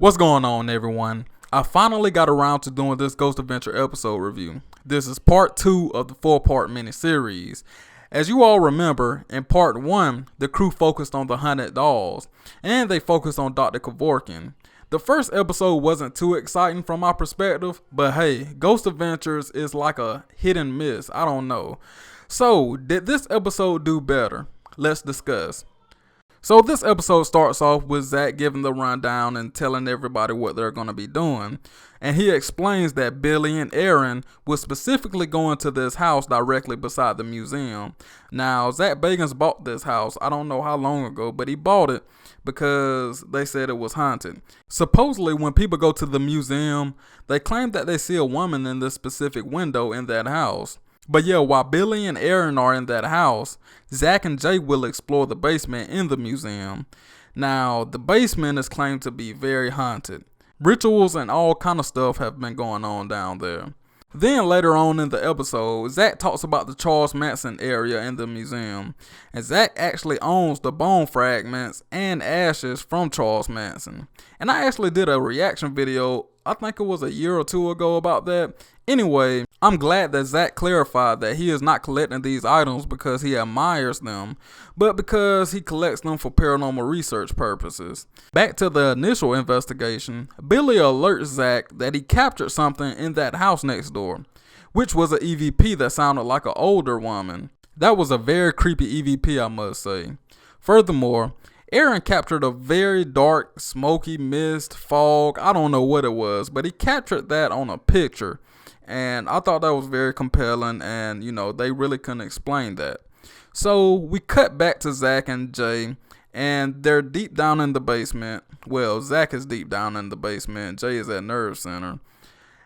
What's going on, everyone? I finally got around to doing this Ghost Adventure episode review. This is part 2 of the 4-part mini-series. As you all remember, in part 1, the crew focused on the haunted dolls, and they focused on Dr. Kevorkian. The first episode wasn't too exciting from my perspective, but hey, Ghost Adventures is like a hit and miss, I don't know. So, did this episode do better? Let's discuss. So this episode starts off with Zach giving the rundown and telling everybody what they're going to be doing. And he explains that Billy and Aaron will specifically go into this house directly beside the museum. Now, Zach Bagans bought this house, I don't know how long ago, but he bought it because they said it was haunted. Supposedly, when people go to the museum, they claim that they see a woman in this specific window in that house. But yeah, while Billy and Aaron are in that house, Zach and Jay will explore the basement in the museum. Now, the basement is claimed to be very haunted. Rituals and all kind of stuff have been going on down there. Then later on in the episode, Zach talks about the Charles Manson area in the museum. And Zach actually owns the bone fragments and ashes from Charles Manson. And I actually did a reaction video, I think it was a year or two ago, about that. Anyway, I'm glad that Zach clarified that he is not collecting these items because he admires them, but because he collects them for paranormal research purposes. Back to the initial investigation, Billy alerts Zach that he captured something in that house next door, which was an EVP that sounded like an older woman. That was a very creepy EVP, I must say. Furthermore, Aaron captured a very dark, smoky mist, fog, I don't know what it was, but he captured that on a picture. And I thought that was very compelling, and they really couldn't explain that. So we cut back to Zach and Jay, and they're deep down in the basement. Well, Zach is deep down in the basement, Jay is at Nerve Center.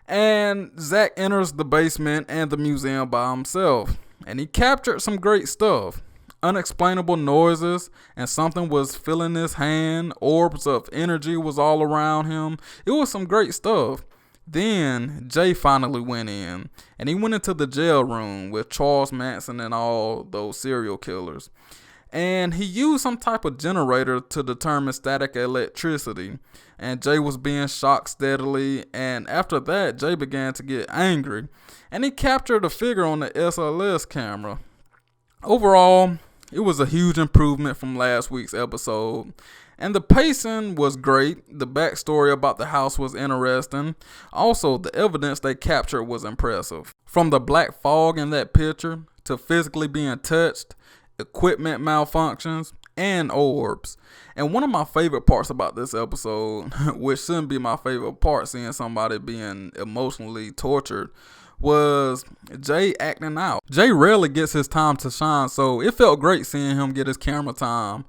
And Zach enters the basement and the museum by himself, and he captured some great stuff. Unexplainable noises, and something was filling his hand. Orbs of energy was all around him. It was some great stuff. Then Jay finally went in, and he went into the jail room with Charles Manson and all those serial killers. And he used some type of generator to determine static electricity. And Jay was being shocked steadily, and after that, Jay began to get angry. And he captured a figure on the SLS camera. Overall, it was a huge improvement from last week's episode. And the pacing was great. The backstory about the house was interesting. Also, the evidence they captured was impressive. From the black fog in that picture, to physically being touched, equipment malfunctions, and orbs. And one of my favorite parts about this episode, which shouldn't be my favorite part, seeing somebody being emotionally tortured, was Jay acting out. Jay rarely gets his time to shine, so it felt great seeing him get his camera time.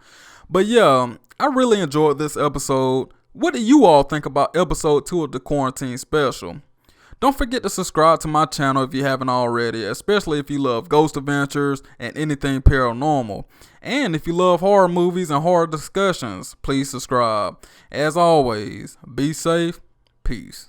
But yeah, I really enjoyed this episode. What do you all think about episode 2 of the quarantine special? Don't forget to subscribe to my channel if you haven't already, especially if you love Ghost Adventures and anything paranormal. And if you love horror movies and horror discussions, please subscribe. As always, be safe. Peace.